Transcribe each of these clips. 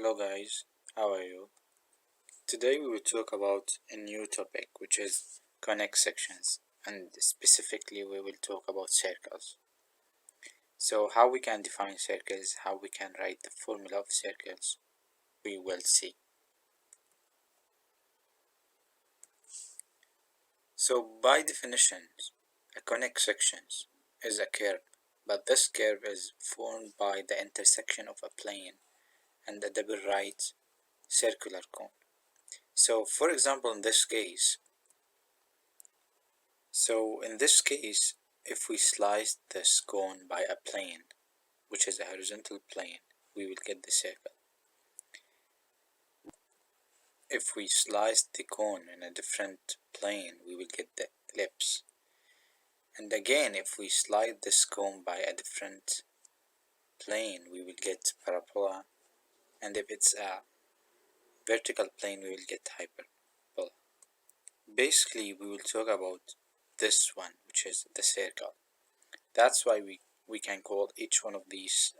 Hello guys, how are you? Today we will talk about a new topic which is conic sections, and specifically we will talk about circles. So how we can define circles, how we can write the formula of circles, we will see. So by definition, a conic section is a curve, but this curve is formed by the intersection of a plane and a double right circular cone. So for example, in this case, if we slice this cone by a plane, which is a horizontal plane, we will get the circle. If we slice the cone in a different plane, we will get the ellipse. And again, if we slide this cone by a different plane, we will get parabola. And if it's a vertical plane, we will get hyperbola. Basically, we will talk about this one, which is the circle. That's why we can call each one of these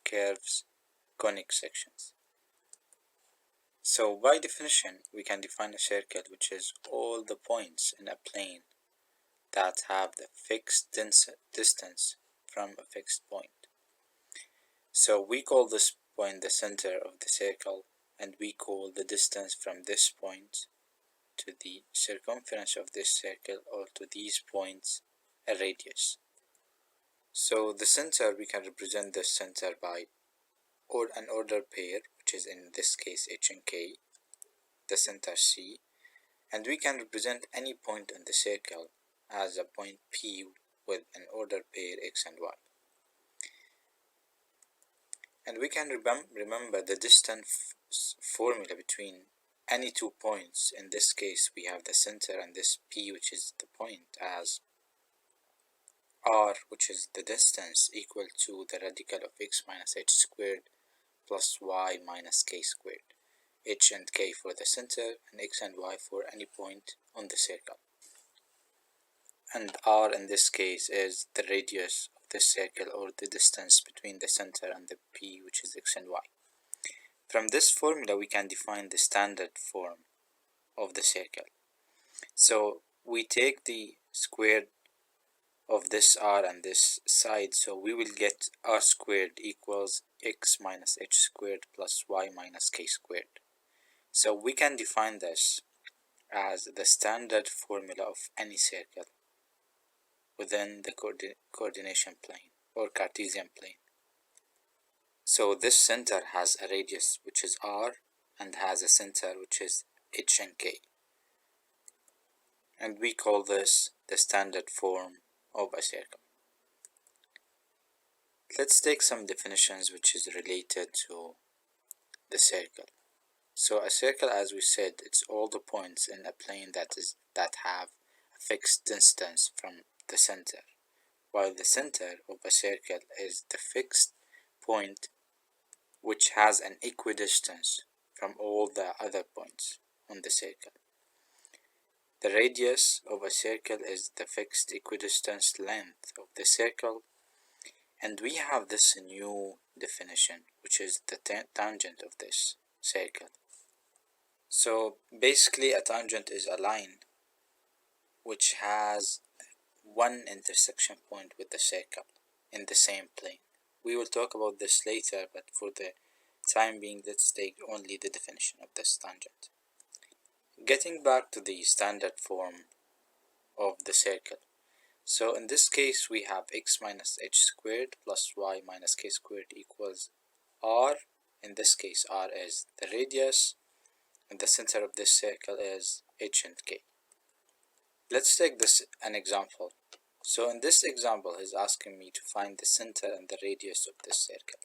curves conic sections. So by definition, we can define a circle which is all the points in a plane that have the fixed distance from a fixed point. So we call this point the center of the circle, and we call the distance from this point to the circumference of this circle, or to these points, a radius. So the center, we can represent the center by an ordered pair, which is in this case h and k, the center C, and we can represent any point on the circle as a point P with an ordered pair x and y. And we can remember the distance formula between any 2 points. In this case, we have the center and this P, which is the point, as r, which is the distance, equal to the radical of x minus h squared plus y minus k squared. H and k for the center, and x and y for any point on the circle. And r in this case is the radius of the circle, or the distance between the center and the p, which is x and y. From this formula, we can define the standard form of the circle. So we take the square of this r and this side, so we will get r squared equals x minus h squared plus y minus k squared. So we can define this as the standard formula of any circle within the coordination plane or Cartesian plane. So this center has a radius which is r, and has a center which is h and k. And we call this the standard form of a circle. Let's take some definitions which is related to the circle. So a circle, as we said, it's all the points in a plane that have a fixed distance from the center, while the center of a circle is the fixed point which has an equidistance from all the other points on the circle. The radius of a circle is the fixed equidistance length of the circle, and we have this new definition, which is the tangent of this circle. So basically, a tangent is a line which has one intersection point with the circle in the same plane. We will talk about this later, but for the time being, let's take only the definition of this tangent. Getting back to the standard form of the circle. So in this case, we have x minus h squared plus y minus k squared equals r. In this case, r is the radius, and the center of this circle is h and k. Let's take an example. So in this example, he's asking me to find the center and the radius of this circle.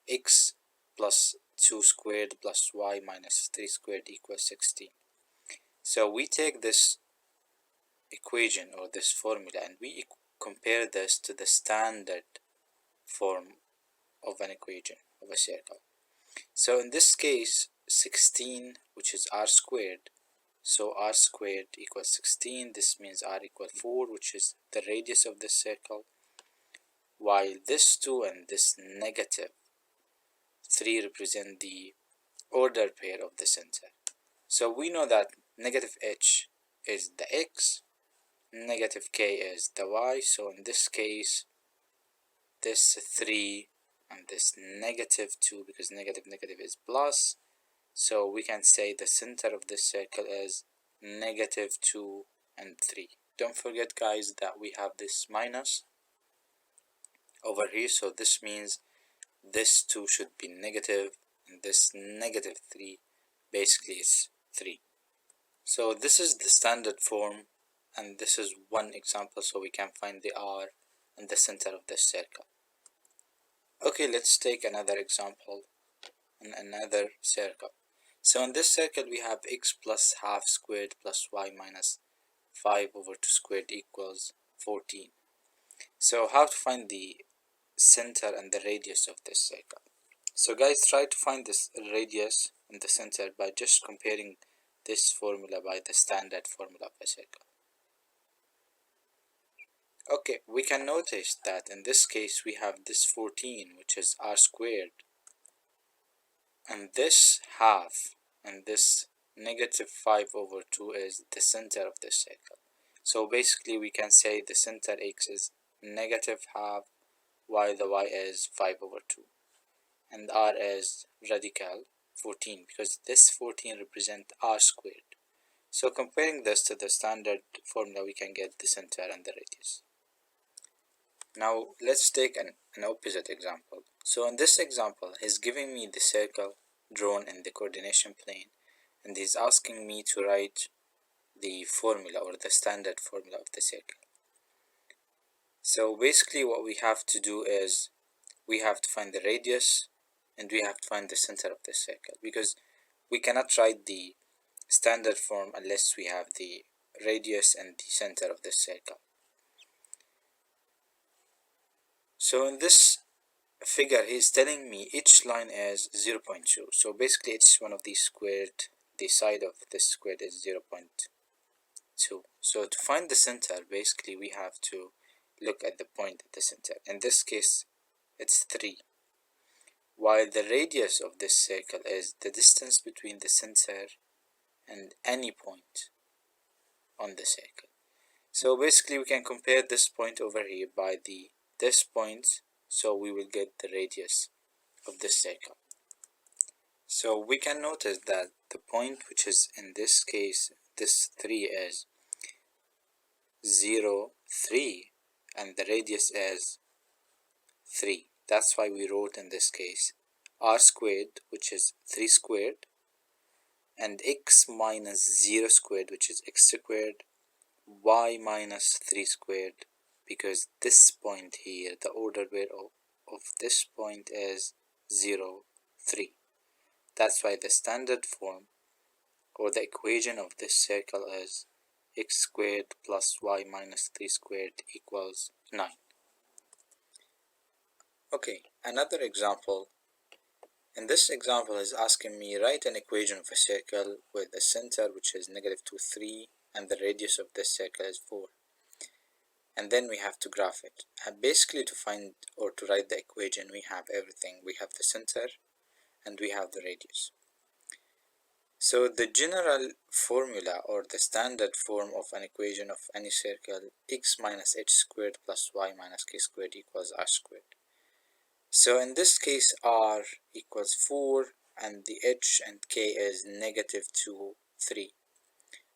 X plus 2 squared plus y minus 3 squared equals 16. So we take this equation or this formula, and we compare this to the standard form of an equation of a circle. So in this case, 16, which is r squared, so r squared equals 16. This means r equals 4, which is the radius of the circle, while this 2 and this negative 3 represent the order pair of the center. So we know that negative h is the x, negative k is the y, so in this case this 3 and this negative 2, because negative is plus, so we can say the center of this circle is negative 2 and 3. Don't forget guys that we have this minus over here, so this means this 2 should be negative and this negative 3 basically is 3. So this is the standard form, and this is one example so we can find the r and the center of this circle. Okay, let's take another example in another circle. So in this circle we have x plus half squared plus y minus 5 over 2 squared equals 14. So how to find the center and the radius of this circle? So guys, try to find this radius and the center by just comparing this formula by the standard formula of a circle. Okay, we can notice that in this case we have this 14, which is r squared, and this half and this negative 5 over 2 is the center of this circle. So basically we can say the center x is negative half, while the y is 5 over 2, and r is radical 14 because this 14 represents r squared. So comparing this to the standard formula, we can get the center and the radius. Now let's take an opposite example. So in this example, he's giving me the circle drawn in the coordination plane, and he's asking me to write the formula or the standard formula of the circle. So basically what we have to do is we have to find the radius and we have to find the center of the circle, because we cannot write the standard form unless we have the radius and the center of the circle. So in this figure he's telling me each line is 0.2, so basically each one of these squared, the side of this squared is 0.2. so to find the center, basically we have to look at the point at the center. In this case it's 3, while the radius of this circle is the distance between the center and any point on the circle. So basically we can compare this point over here by this point, so we will get the radius of this circle. So we can notice that the point which is in this case, this 3 is 0, 3, and the radius is 3. That's why we wrote in this case r squared, which is 3 squared, and x minus 0 squared, which is x squared, y minus 3 squared, because this point here, the order pair of this point is 0, 3. That's why the standard form or the equation of this circle is x squared plus y minus 3 squared equals 9. Okay, another example. In this example is asking me write an equation of a circle with a center which is negative 2, 3, and the radius of this circle is 4. And then we have to graph it. And basically to find or to write the equation, we have everything. We have the center and we have the radius. So the general formula or the standard form of an equation of any circle, x minus h squared plus y minus k squared equals r squared. So in this case r equals 4 and the h and k is negative 2, 3.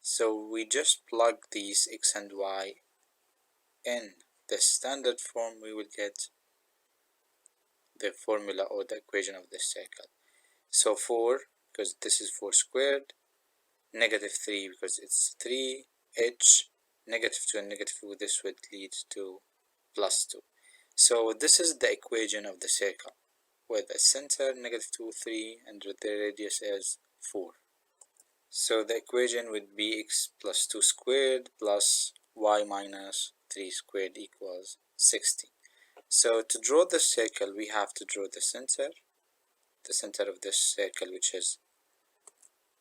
So we just plug these x and y in the standard form, we will get the formula or the equation of this circle. So 4, because this is 4 squared, negative 3 because it's 3, h, negative 2 and negative 2, this would lead to plus 2. So this is the equation of the circle with a center negative 2, 3, and the radius is 4. So the equation would be x plus 2 squared plus y minus 3 squared equals 16. So to draw the circle, we have to draw the center of this circle, which is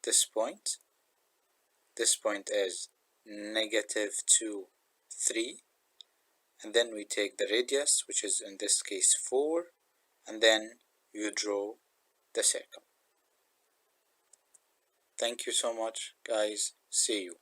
this point. This point is negative 2, 3, and then we take the radius, which is in this case 4, and then you draw the circle. Thank you so much, guys. See you.